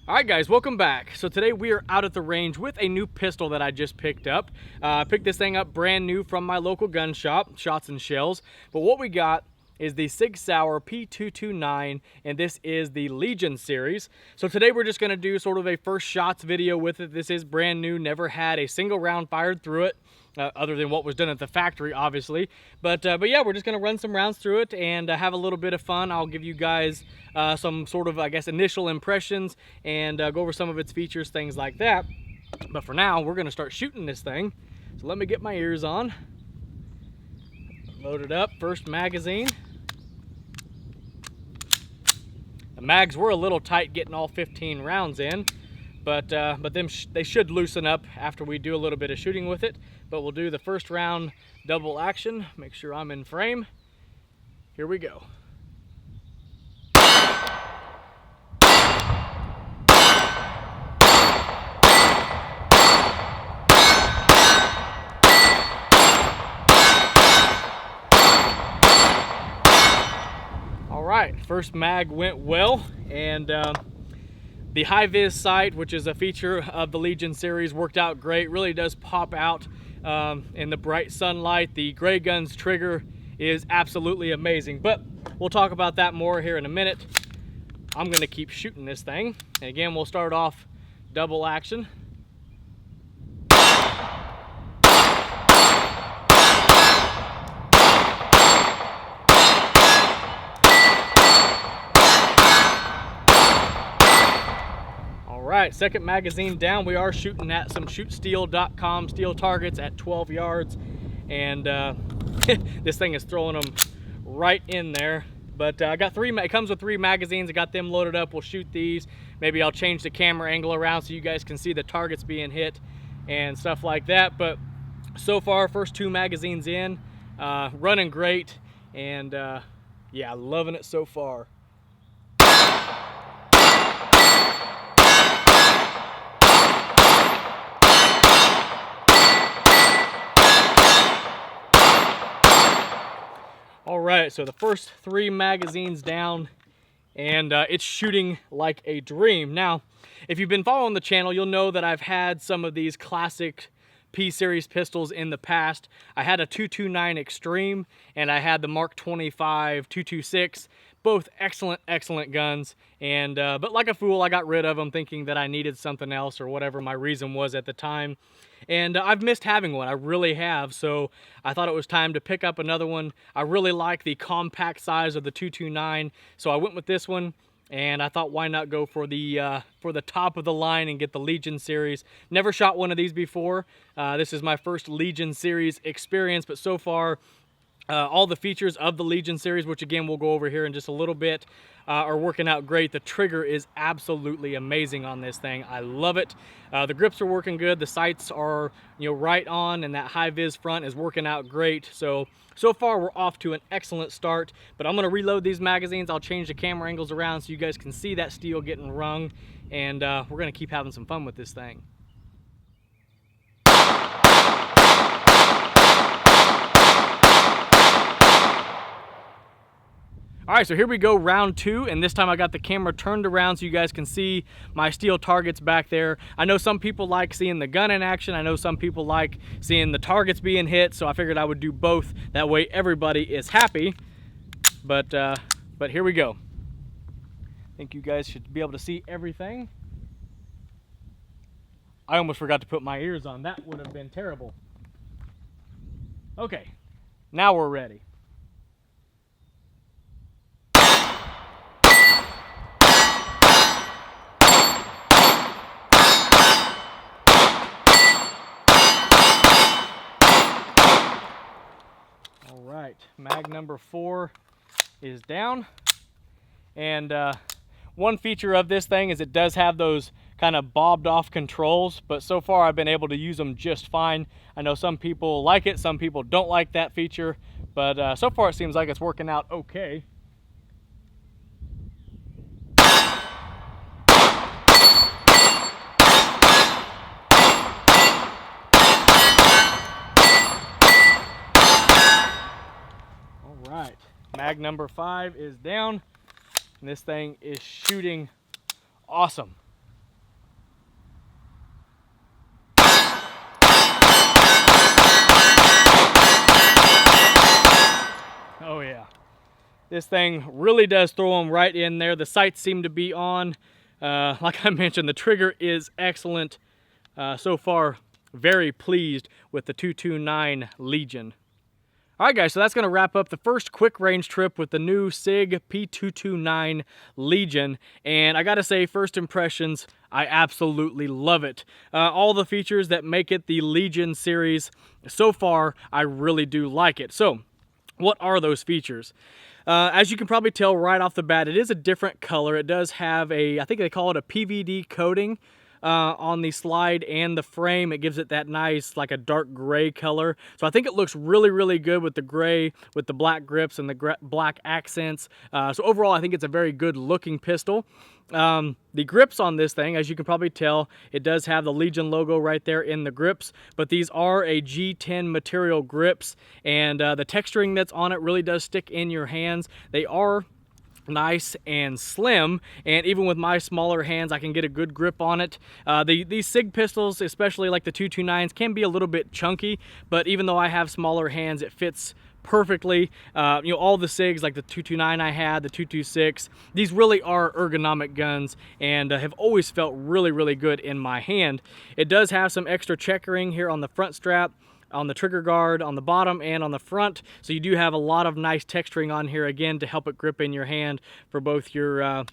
Alright guys, welcome back. So today we are out at the range with a new pistol that I just picked up. I picked this thing up brand new from my local gun shop, Shots and Shells. But what we got is the Sig Sauer P229, and this is the Legion series. So today we're just going to do sort of a first shots video with it. This is brand new, never had a single round fired through it. Other than what was done at the factory, obviously. But yeah, we're just going to run some rounds through it and have a little bit of fun. I'll give you guys some sort of, I guess, initial impressions and go over some of its features, things like that. But for now, we're going to start shooting this thing. So let me get my ears on. Load it up, first magazine. The mags were a little tight getting all 15 rounds in. But they should loosen up after we do a little bit of shooting with it. But we'll do the first round double action. Make sure I'm in frame. Here we go. All right, first mag went well, and the high-vis sight, which is a feature of the Legion series, worked out great. Really does pop out in the bright sunlight. The Gray Gun's trigger is absolutely amazing, but we'll talk about that more here in a minute. I'm gonna keep shooting this thing. And again, we'll start off double action. Alright, second magazine down. We are shooting at some shootsteel.com steel targets at 12 yards, and this thing is throwing them right in there. But I got it comes with 3 magazines. I got them loaded up. We'll shoot these. Maybe I'll change the camera angle around so you guys can see the targets being hit and stuff like that. But so far, first 2 magazines in, running great, and yeah, loving it so far. All right, so the first 3 magazines down, and it's shooting like a dream. Now, if you've been following the channel, you'll know that I've had some of these classic P-Series pistols in the past. I had a 229 Extreme, and I had the Mark 25 226, both excellent guns. And but like a fool, I got rid of them thinking that I needed something else or whatever my reason was at the time. And I've missed having one, I really have, so I thought it was time to pick up another one. I really like the compact size of the 229, so I went with this one, and I thought why not go for the top of the line and get the Legion series. Never shot one of these before. This is my first Legion series experience, but so far, all the features of the Legion series, which again we'll go over here in just a little bit, are working out great. The trigger is absolutely amazing on this thing. I love it. The grips are working good. The sights are, you know, right on, and that high-vis front is working out great. So far we're off to an excellent start. But I'm going to reload these magazines. I'll change the camera angles around so you guys can see that steel getting rung, and we're going to keep having some fun with this thing. All right, so here we go, round 2, and this time I got the camera turned around so you guys can see my steel targets back there. I know some people like seeing the gun in action. I know some people like seeing the targets being hit, so I figured I would do both. That way everybody is happy. But here we go. I think you guys should be able to see everything. I almost forgot to put my ears on. That would have been terrible. Okay, now we're ready. All right, mag number 4 is down, and one feature of this thing is it does have those kind of bobbed off controls, but so far I've been able to use them just fine. I know some people like it, some people don't like that feature, but so far it seems like it's working out okay. right, mag number 5 is down, and this thing is shooting awesome. This thing really does throw them right in there. The sights seem to be on. Like I mentioned, the trigger is excellent. So far, very pleased with the 229 Legion. All right, guys, so that's going to wrap up the first quick range trip with the new Sig P229 Legion. And I got to say, first impressions, I absolutely love it. All the features that make it the Legion series, so far, I really do like it. So, what are those features? As you can probably tell right off the bat, it is a different color. It does have a, I think they call it a PVD coating on the slide and the frame. It gives it that nice, like a dark gray color. So I think it looks really, really good with the gray, with the black grips and the black accents. So overall, I think it's a very good looking pistol. The grips on this thing, as you can probably tell, it does have the Legion logo right there in the grips, but these are a G10 material grips, and the texturing that's on it really does stick in your hands. They are nice and slim, and even with my smaller hands I can get a good grip on it. These Sig pistols, especially like the 229s, can be a little bit chunky, but even though I have smaller hands, it fits perfectly. You know, all the Sigs, like the 229 I had, the 226, these really are ergonomic guns and have always felt really, really good in my hand. It does have some extra checkering here on the front strap, on the trigger guard, on the bottom, and on the front. So you do have a lot of nice texturing on here, again, to help it grip in your hand for both your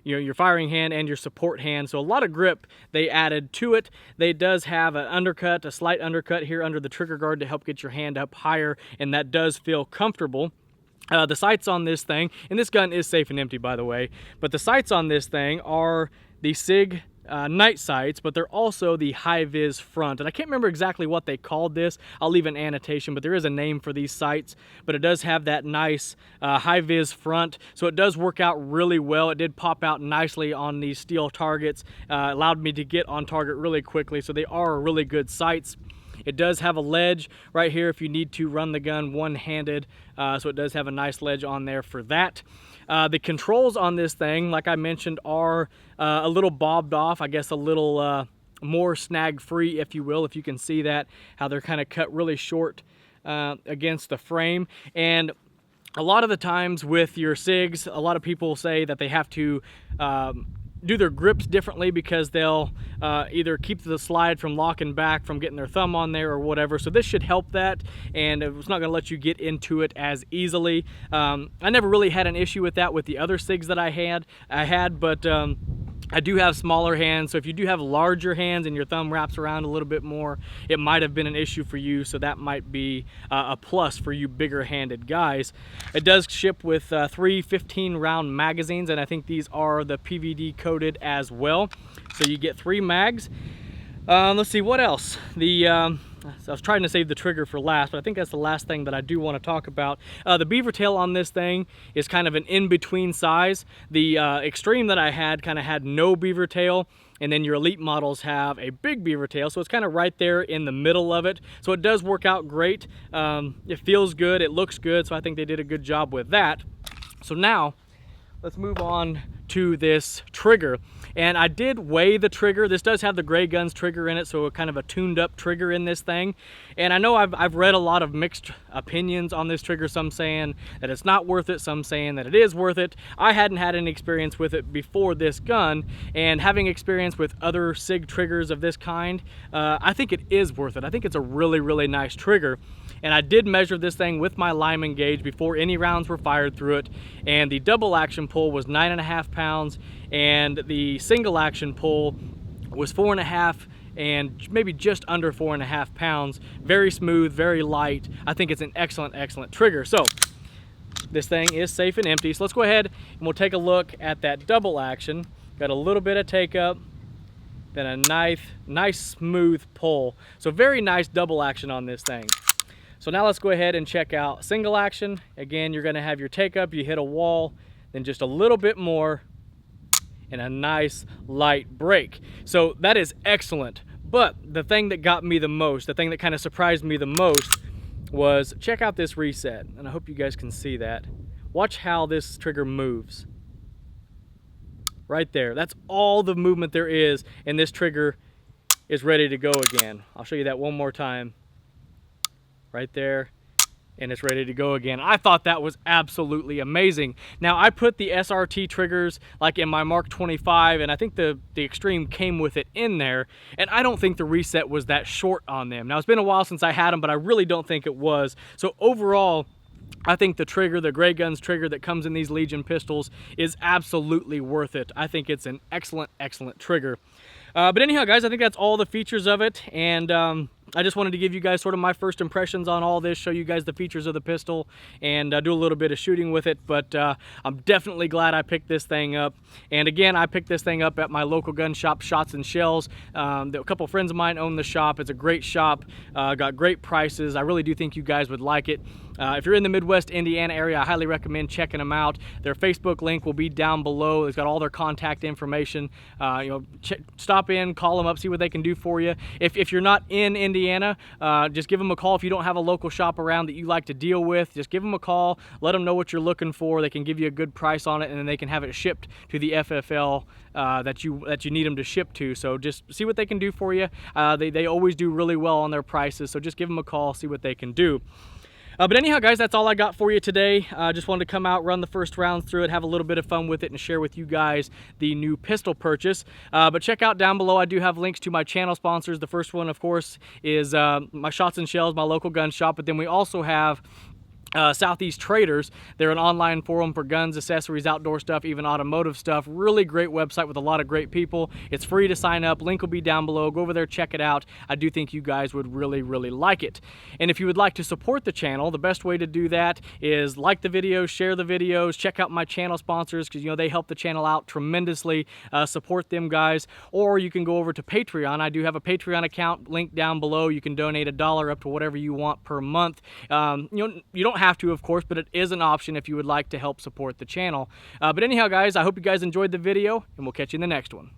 your firing hand and your support hand. So a lot of grip they added to it. They does have an undercut, a slight undercut here under the trigger guard to help get your hand up higher, and that does feel comfortable. The sights on this thing, and this gun is safe and empty, by the way, but the sights on this thing are the Sig night sights, but they're also the high-vis front, and I can't remember exactly what they called this. I'll leave an annotation, but there is a name for these sights, but it does have that nice high-vis front, so it does work out really well. It did pop out nicely on these steel targets, allowed me to get on target really quickly, so they are really good sights. It does have a ledge right here if you need to run the gun one-handed, so it does have a nice ledge on there for that. The controls on this thing, like I mentioned, are a little bobbed off, I guess a little more snag-free, if you will, if you can see that, how they're kind of cut really short against the frame. And a lot of the times with your Sigs, a lot of people say that they have to do their grips differently because they'll either keep the slide from locking back from getting their thumb on there or whatever. So this should help that, and it's not going to let you get into it as easily. I never really had an issue with that with the other Sigs that I had, but I do have smaller hands, so if you do have larger hands and your thumb wraps around a little bit more, it might have been an issue for you, so that might be a plus for you bigger-handed guys. It does ship with 3 15-round magazines, and I think these are the PVD coated as well. So you get 3 mags. Let's see, what else? So I was trying to save the trigger for last, but I think that's the last thing that I do want to talk about. The beaver tail on this thing is kind of an in-between size. The Extreme that I had kind of had no beaver tail, and then your Elite models have a big beaver tail, so it's kind of right there in the middle of it. So it does work out great. It feels good, it looks good, so I think they did a good job with that. So now, let's move on to this trigger. And I did weigh the trigger. This does have the Gray Guns trigger in it, so kind of a tuned up trigger in this thing. And I know I've read a lot of mixed opinions on this trigger, some saying that it's not worth it, some saying that it is worth it. I hadn't had any experience with it before this gun, and having experience with other Sig triggers of this kind, I think it is worth it. I think it's a really, really nice trigger. And I did measure this thing with my Lyman gauge before any rounds were fired through it, and the double action pull was 9.5 pounds, and the single action pull was 4.5 and maybe just under 4.5 pounds. Very smooth, very light. I think it's an excellent, excellent trigger. So this thing is safe and empty. So let's go ahead and we'll take a look at that double action. Got a little bit of take up, then a nice smooth pull. So very nice double action on this thing. So now let's go ahead and check out single action. Again, you're gonna have your take up, you hit a wall, then just a little bit more, and a nice light break. So that is excellent. But the thing that got me the most, the thing that kind of surprised me the most was, check out this reset. And I hope you guys can see that. Watch how this trigger moves. Right there, that's all the movement there is, and this trigger is ready to go again. I'll show you that one more time. Right there, and it's ready to go again. I thought that was absolutely amazing. Now, I put the SRT triggers like in my Mark 25, and I think the Extreme came with it in there, and I don't think the reset was that short on them. Now, it's been a while since I had them, but I really don't think it was. So overall, I think the trigger, the Gray Guns trigger that comes in these Legion pistols, is absolutely worth it. I think it's an excellent, excellent trigger. But anyhow, guys, I think that's all the features of it, and I just wanted to give you guys sort of my first impressions on all this, show you guys the features of the pistol, and do a little bit of shooting with it. But I'm definitely glad I picked this thing up. And again, I picked this thing up at my local gun shop, Shots and Shells. A couple friends of mine own the shop. It's a great shop, got great prices. I really do think you guys would like it. If you're in the Midwest Indiana area, I highly recommend checking them out. Their Facebook link will be down below. It's got all their contact information. Stop in, call them up, see what they can do for you. If you're not in Indiana, just give them a call. If you don't have a local shop around that you like to deal with, just give them a call. Let them know what you're looking for. They can give you a good price on it, and then they can have it shipped to the FFL that you need them to ship to. So just see what they can do for you. They always do really well on their prices, so just give them a call, see what they can do. But anyhow, guys, that's all I got for you today. Just wanted to come out, run the first rounds through it, have a little bit of fun with it, and share with you guys the new pistol purchase. But check out down below, I do have links to my channel sponsors. The first one, of course, is my Shots and Shells, my local gun shop. But then we also have Southeast Traders. They're an online forum for guns, accessories, outdoor stuff, even automotive stuff. Really great website with a lot of great people. It's free to sign up. Link will be down below. Go over there, check it out. I do think you guys would really, really like it. And if you would like to support the channel, the best way to do that is like the videos, share the videos, check out my channel sponsors, because they help the channel out tremendously. Support them, guys. Or you can go over to Patreon. I do have a Patreon account linked down below. You can donate $1 up to whatever you want per month. You don't have to, of course, but it is an option if you would like to help support the channel. But anyhow, guys, I hope you guys enjoyed the video, and we'll catch you in the next one.